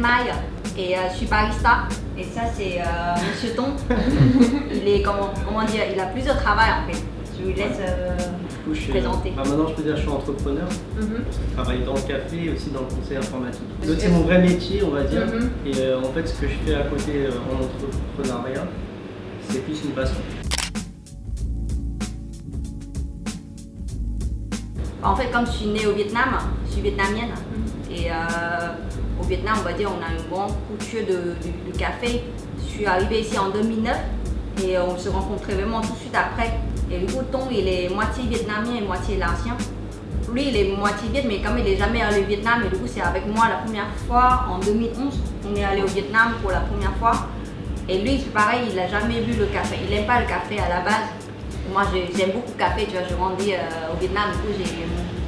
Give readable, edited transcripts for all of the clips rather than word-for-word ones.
Mai et je suis barista. Et ça, c'est Monsieur Ton. Il est, comment dire, il a plus de travail en fait. Je lui laisse présenter. Maintenant, je peux dire que je suis entrepreneur. Je travaille dans le café et aussi dans le conseil informatique. Donc, c'est mon vrai métier, on va dire. Et en fait, ce que je fais à côté en entrepreneuriat, c'est plus une passion. En fait, comme je suis née au Vietnam, je suis vietnamienne. Et au Vietnam, on va dire, on a une grande culture du café. Je suis arrivée ici en 2009 et on se rencontrait vraiment tout de suite après. Et du coup, Tong, il est moitié vietnamien et moitié laotien. Lui, il est moitié viet, mais comme il n'est jamais allé au Vietnam, et du coup, c'est avec moi la première fois en 2011. On est allé au Vietnam pour la première fois. Et lui, c'est pareil, il n'a jamais bu le café. Il n'aime pas le café à la base. Moi, j'aime beaucoup le café, tu vois, je grandis au Vietnam, du coup,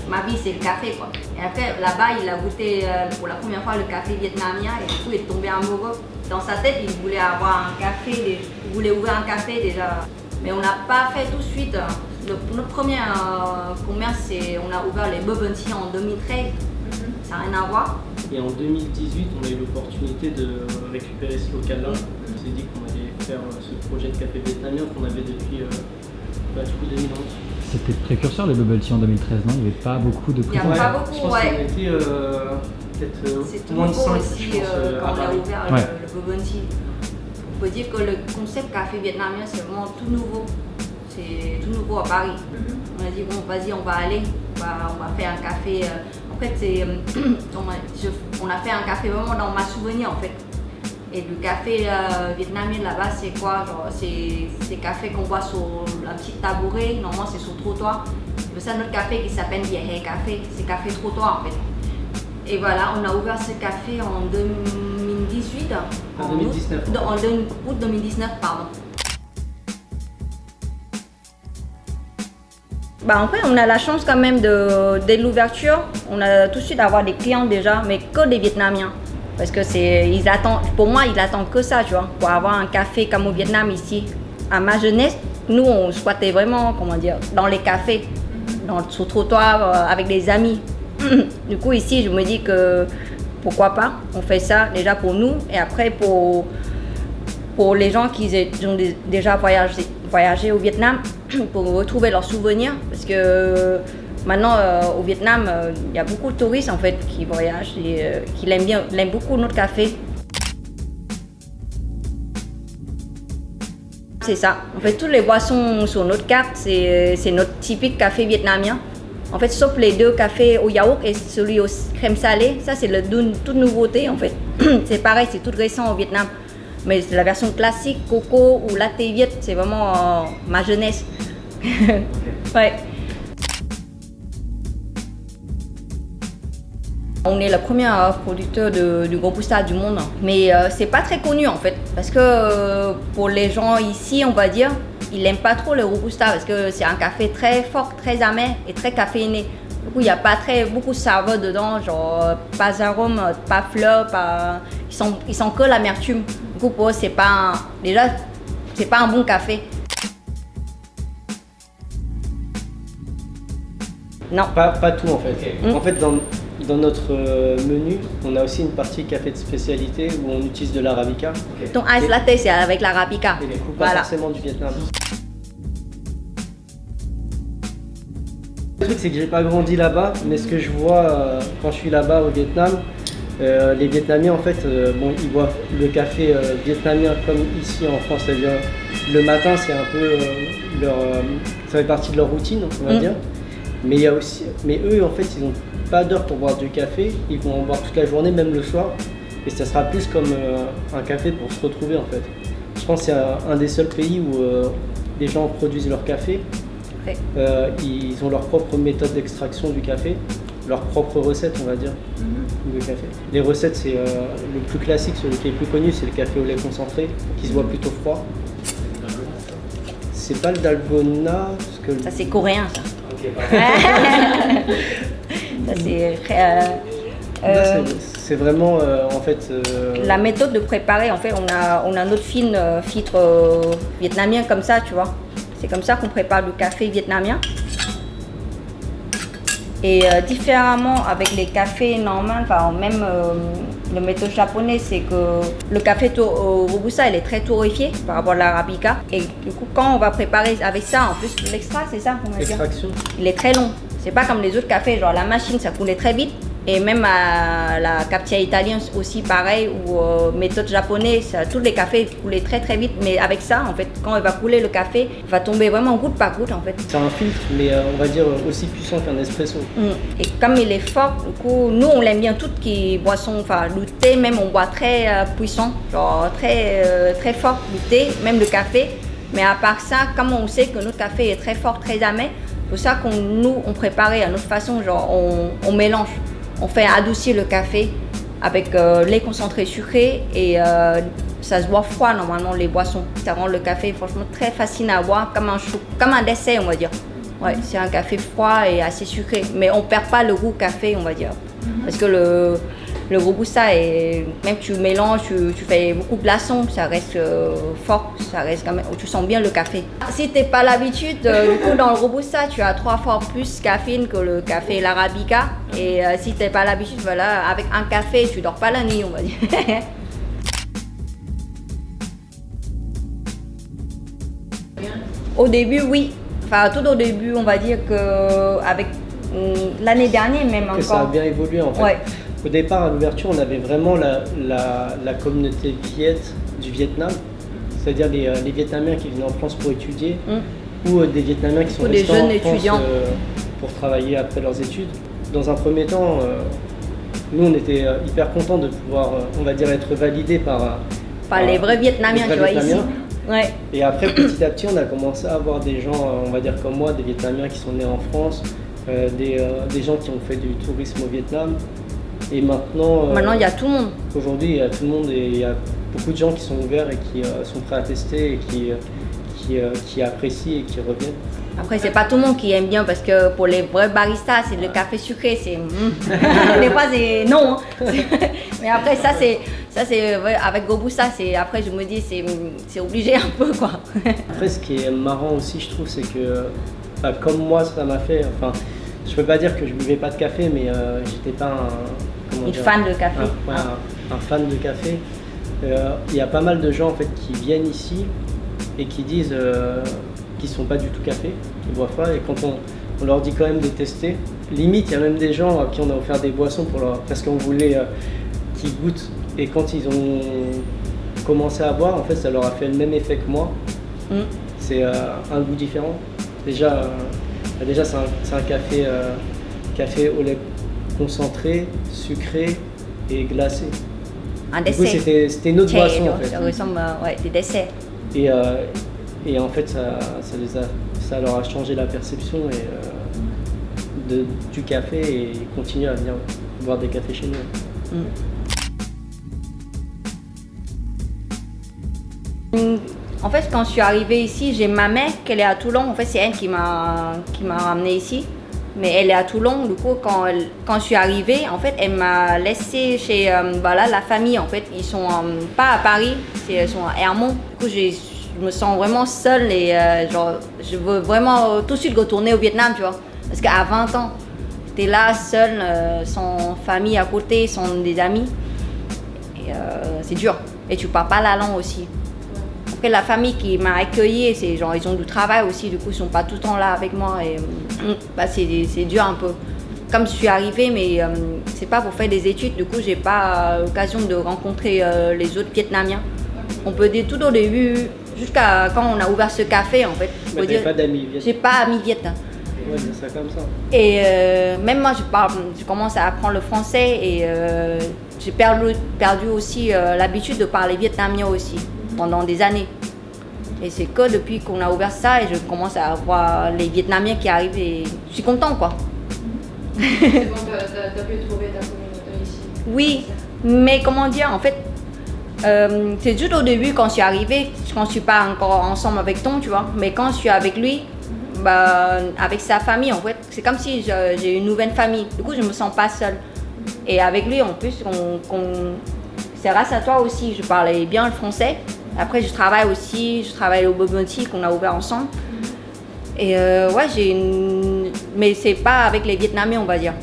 ma vie, c'est le café, quoi. Et après, là-bas, il a goûté pour la première fois le café vietnamien, et du coup, il est tombé amoureux. Dans sa tête, il voulait avoir un café, il voulait ouvrir un café déjà. Mais on n'a pas fait tout de suite. Notre premier commerce, on a ouvert les bubble tea en 2013. Ça n'a rien à voir. Et en 2018, on a eu l'opportunité de récupérer ce local-là. On s'est dit qu'on allait faire ce projet de café vietnamien qu'on avait depuis du coup 2011. C'était précurseur les bubble tea en 2013, non? Il n'y avait pas beaucoup de Il n'y a pas beaucoup, je pense qu'on était peut-être moins de 5 aussi, quand on a ouvert le bubble tea. On peut dire que le concept café vietnamien, c'est vraiment tout nouveau. C'est tout nouveau à Paris. On a dit, bon, vas-y, on va aller, on va faire un café. En fait, on a fait un café vraiment dans ma souvenir, en fait. Et le café vietnamien là-bas, c'est quoi? C'est café qu'on voit sur un petit tabouret, normalement c'est sur le trottoir. C'est ça notre café qui s'appelle Vieille Café, c'est café trottoir en fait. Et voilà, on a ouvert ce café en 2018. En 2019. En août 2019, pardon. En fait, on a la chance quand même dès l'ouverture, on a tout de suite avoir des clients déjà, mais que des Vietnamiens. Parce que pour moi, ils attendent que ça, tu vois, pour avoir un café comme au Vietnam ici. À ma jeunesse, nous, on squattait vraiment, dans les cafés, sur le trottoir, avec des amis. Du coup, ici, je me dis que pourquoi pas, on fait ça déjà pour nous et après pour les gens qui ont déjà voyagé au Vietnam, pour retrouver leurs souvenirs. Parce que maintenant, au Vietnam, il y a beaucoup de touristes en fait qui voyagent et qui aiment beaucoup notre café. C'est ça. En fait, toutes les boissons sur notre carte, c'est notre typique café vietnamien. En fait, sauf les deux cafés au yaourt et celui au crème salée, ça c'est toute nouveauté en fait. C'est pareil, c'est tout récent au Vietnam. Mais la version classique, coco ou latte viet, c'est vraiment ma jeunesse. Ouais. On est le premier producteur du Robusta du monde, mais c'est pas très connu en fait, parce que pour les gens ici, on va dire, ils n'aiment pas trop le Robusta parce que c'est un café très fort, très amer et très caféiné. Du coup, il n'y a pas beaucoup de saveur dedans, genre pas d'arôme, pas fleur, ils sont que l'amertume. Du coup, pour eux, c'est pas un bon café. Non. Pas tout en fait. En fait, dans notre menu, on a aussi une partie café de spécialité où on utilise de l'arabica. Ton ice latte, c'est avec l'arabica. Et les coups, pas forcément du Vietnam. Le truc, c'est que j'ai pas grandi là-bas, mais ce que je vois quand je suis là-bas au Vietnam, les Vietnamiens en fait, ils boivent le café vietnamien comme ici en France, c'est-à-dire le matin, c'est un peu ça fait partie de leur routine, on va dire. Mais eux en fait, ils ont pas d'heure pour boire du café, ils vont en boire toute la journée, même le soir, et ça sera plus comme un café pour se retrouver en fait. Je pense que c'est un des seuls pays où les gens produisent leur café. Ils ont leur propre méthode d'extraction du café, leur propre recette, on va dire, de café. Les recettes, c'est le plus classique, celui qui est le plus connu, c'est le café au lait concentré, qui se boit plutôt froid. C'est pas le dalgona, parce que ça c'est coréen, ça. Ça c'est vraiment en fait. La méthode de préparer, en fait, on a notre filtre vietnamien comme ça, tu vois. C'est comme ça qu'on prépare le café vietnamien. Et différemment avec les cafés normaux, enfin même le méthode japonais, c'est que le café Robusta, il est très torréfié par rapport à l'Arabica. Et du coup, quand on va préparer avec ça, en plus l'extrait, c'est ça qu'on va dire. Extraction. Il est très long. C'est pas comme les autres cafés, genre la machine, ça coulait très vite. Et même à la cafetière italienne aussi pareil, ou méthode japonaise, tous les cafés coulaient très très vite. Mais avec ça, en fait, quand il va couler le café, il va tomber vraiment goutte par goutte en fait. C'est un filtre, mais on va dire aussi puissant qu'un espresso. Et comme il est fort, du coup, nous on l'aime bien toutes qui boissons, enfin le thé même on boit très puissant, genre très fort le thé, même le café. Mais à part ça, comme on sait que notre café est très fort, très amer, c'est pour ça qu'on préparait à notre façon, genre on mélange. On fait adoucir le café avec lait concentré sucré et ça se boit froid normalement les boissons. Ça rend le café franchement très facile à boire, comme un dessert on va dire. Ouais, c'est un café froid et assez sucré, mais on perd pas le goût café on va dire. Parce que le Robusta, même tu mélanges, tu fais beaucoup de glaçons, ça reste fort, ça reste quand même, tu sens bien le café. Si t'es pas l'habitude, du coup dans le Robusta, tu as 3 fois plus caféine que le café l'Arabica. Et si t'es pas l'habitude, voilà, avec un café, tu dors pas la nuit, on va dire. Au début, oui. Enfin, tout au début, on va dire que avec l'année dernière même encore. Ça a bien évolué en fait. Ouais. Au départ, à l'ouverture, on avait vraiment la communauté Viet du Vietnam, c'est-à-dire les Vietnamiens qui venaient en France pour étudier, ou des Vietnamiens qui sont restés jeunes en France étudiants. Pour travailler après leurs études. Dans un premier temps, nous, on était hyper contents de pouvoir, on va dire, être validés par les vrais Vietnamiens, tu vois, ici. Ouais. Et après, petit à petit, on a commencé à avoir des gens, on va dire comme moi, des Vietnamiens qui sont nés en France, des gens qui ont fait du tourisme au Vietnam. Et maintenant, il y a tout le monde. Aujourd'hui, il y a tout le monde et il y a beaucoup de gens qui sont ouverts et qui sont prêts à tester et qui apprécient et qui reviennent. Après, c'est pas tout le monde qui aime bien parce que pour les vrais baristas, c'est le café sucré, c'est des fois c'est non. Mais après ça c'est avec Robusta, après je me dis c'est obligé un peu quoi. Après, ce qui est marrant aussi, je trouve, c'est que comme moi ça m'a fait, enfin, je peux pas dire que je buvais pas de café, mais j'étais pas un fan de café. Un fan de café. Il y a pas mal de gens en fait qui viennent ici et qui disent qui sont pas du tout café, qui boivent pas, et quand on leur dit quand même de tester, limite il y a même des gens à qui on a offert des boissons parce qu'on voulait qu'ils goûtent, et quand ils ont commencé à boire, en fait ça leur a fait le même effet que moi. C'est un goût différent. Déjà c'est un café au lait concentré, sucré et glacé. Un dessert. Du coup, c'était une autre boisson en fait. Ça ressemble des desserts. Et en fait, ça leur a changé la perception du café, et ils continuent à venir boire des cafés chez nous. En fait, quand je suis arrivée ici, j'ai ma mère qui est à Toulon. En fait, c'est elle qui m'a ramenée ici. Mais elle est à Toulon. Du coup, quand je suis arrivée, en fait, elle m'a laissée chez la famille. En fait, ils sont pas à Paris, ils sont à Hermont. Du coup, je me sens vraiment seule et je veux vraiment tout de suite retourner au Vietnam, tu vois. Parce qu'à 20 ans, t'es là seule, sans famille à côté, sans des amis. Et c'est dur. Et tu parles pas la langue aussi. Après, la famille qui m'a accueillie, ils ont du travail aussi, du coup, ils sont pas tout le temps là avec moi. Et c'est dur un peu. Comme je suis arrivée, mais c'est pas pour faire des études, du coup, j'ai pas l'occasion de rencontrer les autres Vietnamiens. On peut dire tout au début, jusqu'à quand on a ouvert ce café, en fait. Mais t'avais pas d'amis viet. J'ai pas amis viet. Ouais, c'est ça comme ça. Et même moi, je commence à apprendre le français et j'ai perdu aussi l'habitude de parler vietnamien aussi pendant des années. Et c'est que depuis qu'on a ouvert ça et je commence à voir les Vietnamiens qui arrivent et je suis contente quoi. C'est bon, t'as pu trouver ta communauté ici. Oui, mais comment dire, en fait, c'est juste au début quand je suis arrivée, quand je suis pas encore ensemble avec Tom, tu vois, mais quand je suis avec lui, avec sa famille, en fait, c'est comme si j'ai une nouvelle famille. Du coup, je me sens pas seule. Et avec lui, en plus, c'est grâce à toi aussi, je parlais bien le français. Après, je travaille au Bubble Tea qu'on a ouvert ensemble. Et ouais, mais c'est pas avec les Vietnamiens, on va dire.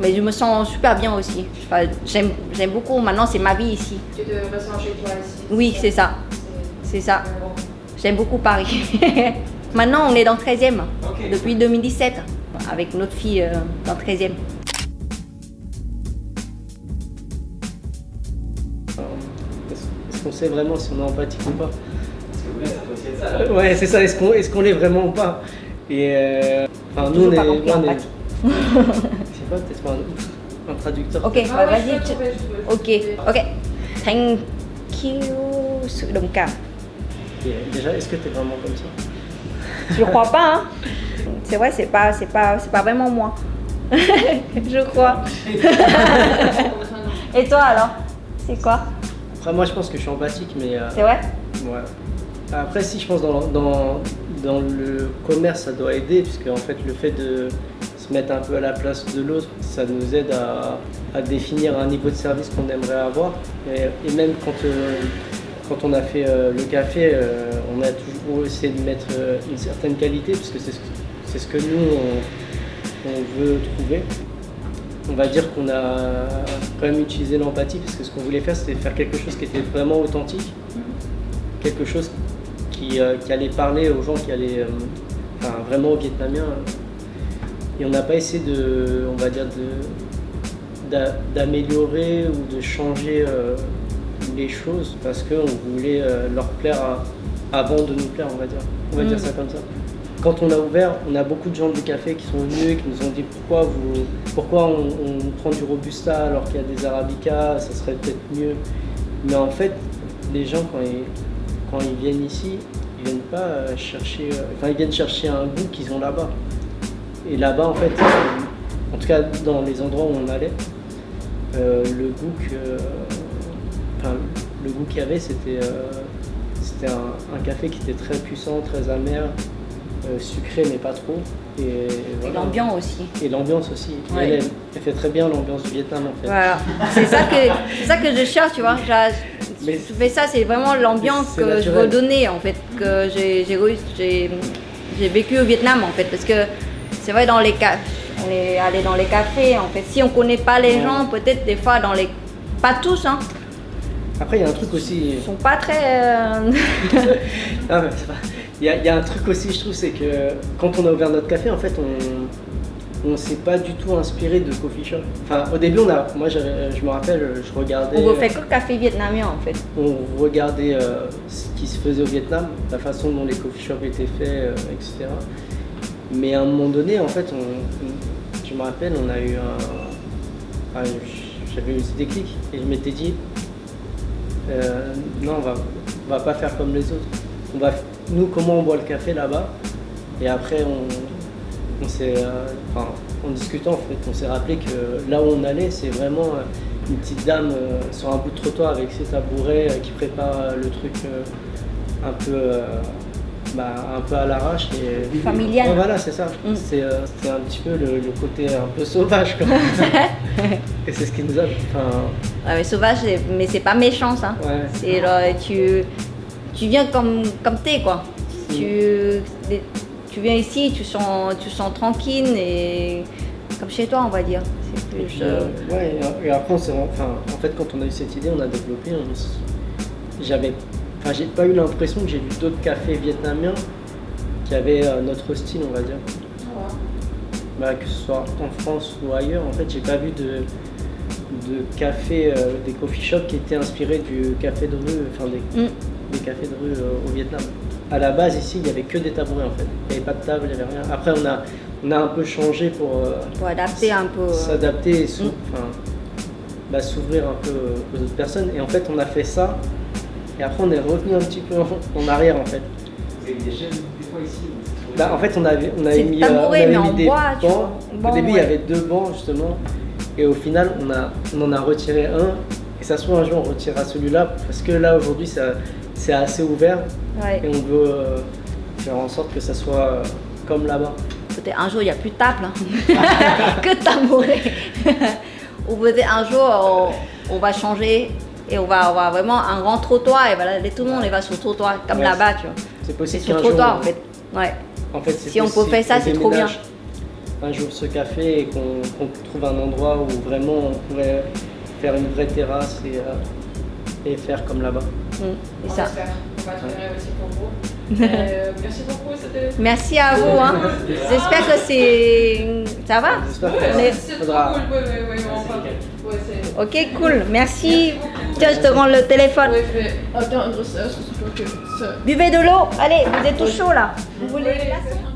Mais je me sens super bien aussi. Enfin, j'aime beaucoup. Maintenant, c'est ma vie ici. Tu te ressens chez toi ici? Oui, c'est ça. C'est ça. Bon. J'aime beaucoup Paris. Maintenant, on est dans le 13e. Ok. Depuis 2017. Avec notre fille dans le 13e. Est-ce qu'on sait vraiment si on est empathique ou pas? Ouais, c'est ça. Est-ce qu'on l'est vraiment ou pas? Et enfin, nous, Toujours pas compris on est. empathie. Je sais pas, peut-être un traducteur. Ok, Ah ouais, vas-y. je peux trouver, je peux. Ok. Thank you. Sự đồng cảm. Et déjà, est-ce que t'es vraiment comme ça? Je crois pas, hein. C'est vrai, c'est pas vraiment moi. Je crois. Et toi alors? C'est quoi? Après, moi, je pense que je suis empathique, mais. C'est vrai? Ouais. Après, si, je pense dans le commerce, ça doit aider, puisque en fait, le fait de se mettre un peu à la place de l'autre, ça nous aide à définir un niveau de service qu'on aimerait avoir. Et même quand on a fait le café, on a toujours essayé de mettre une certaine qualité, puisque c'est ce que nous, on veut trouver. On va dire qu'on a quand même utilisé l'empathie, parce que ce qu'on voulait faire, c'était faire quelque chose qui était vraiment authentique, quelque chose qui allait parler aux gens, qui allait vraiment aux Vietnamiens. Et on n'a pas essayé on va dire, d'améliorer ou de changer les choses, parce qu'on voulait leur plaire avant de nous plaire, on va dire. On va dire ça comme ça. Quand on a ouvert, on a beaucoup de gens du café qui sont venus et qui nous ont dit pourquoi on prend du Robusta alors qu'il y a des Arabicas, ça serait peut-être mieux. Mais en fait, les gens, quand ils viennent ici, ils viennent pas chercher, ils viennent chercher un goût qu'ils ont là-bas. Et là-bas, en fait, en tout cas dans les endroits où on allait, le goût qu'il y avait, c'était un café qui était très puissant, très amer, sucré mais pas trop. Et voilà. L'ambiance aussi. Et l'ambiance aussi. Ouais. Elle fait très bien l'ambiance du Vietnam en fait. Voilà. C'est ça que je cherche, tu vois. Mais Je fais ça, c'est vraiment l'ambiance c'est que je naturel. veux donner en fait, que j'ai vécu au Vietnam en fait, parce que c'est vrai on est allé dans les cafés en fait. Si on connaît pas les gens, peut-être des fois pas tous, hein. Après, il y a un truc aussi. Ils sont pas très. Ah, mais c'est pas- Il y a un truc aussi, je trouve, c'est que quand on a ouvert notre café, en fait, on s'est pas du tout inspiré de coffee shop. Enfin, au début, moi, je me rappelle, je regardais. On veut faire que le café vietnamien en fait. On regardait ce qui se faisait au Vietnam, la façon dont les coffee shops étaient faits, etc. Mais à un moment donné, en fait, je me rappelle, on a eu j'avais eu ce déclic et je m'étais dit, non, on va pas faire comme les autres. Nous, comment on boit le café là-bas? Et après, en discutant, en fait, on s'est rappelé que là où on allait, c'est vraiment une petite dame sur un bout de trottoir avec ses tabourets qui prépare le truc un peu à l'arrache. Et Familial. Ouais, voilà, c'est ça. C'est un petit peu le côté un peu sauvage, quoi. Et c'est ce qui nous a. Ouais, mais sauvage, mais c'est pas méchant ça. Ouais. C'est tu viens comme t'es quoi. Tu viens ici, tu sens tranquille et comme chez toi on va dire. C'est plus. Et puis, ouais, et après, en fait, quand on a eu cette idée, on a développé. J'ai pas eu l'impression que j'ai vu d'autres cafés vietnamiens qui avaient notre style, on va dire. Que ce soit en France ou ailleurs, en fait, j'ai pas vu de café, des coffee shops qui étaient inspirés du café de rue, des cafés de rue au Vietnam. À la base, ici, il n'y avait que des tabourets en fait. Il n'y avait pas de table, il n'y avait rien. Après, on a un peu changé pour adapter un peu. s'adapter et s'ouvrir un peu aux autres personnes. Et en fait, on a fait ça. Et après, on est revenu un petit peu en arrière en fait. Vous avez des chaises des fois ici? En fait, on avait mis, tabouret, mais en des bois, tu bancs. vois. Au début, il y avait 2 bancs justement. Et au final, on en a retiré un. Et ça se trouve, un jour, on retirera celui-là. Parce que là, aujourd'hui, c'est assez ouvert. Ouais. Et on veut faire en sorte que ça soit comme là-bas. Peut-être un jour il n'y a plus de table, hein. Que tabouret. Ou peut-être un jour on va changer et on va avoir vraiment un grand trottoir et voilà, tout le monde va sur le trottoir comme Ouais. là-bas, tu vois. C'est C'est possible sur qu'un le trottoir jour, en fait. Ouais. En fait, Si on peut faire ça, c'est trop bien. Un jour ce café et qu'on trouve un endroit où vraiment on pourrait faire une vraie terrasse et faire comme là-bas. C'est On ça. espère. On va travailler aussi pour vous. Merci beaucoup. C'était... Merci à vous. Hein. J'espère que ça va. J'espère que Ouais, c'est trop faudra- cool. Oui, enfin, ouais, c'est... Ok, cool. Merci. Tiens, je te rends le téléphone. Ouais, je vais attendre ça, je suppose que ça... Buvez de l'eau. Allez, vous êtes tout chaud là. Vous voulez Oui,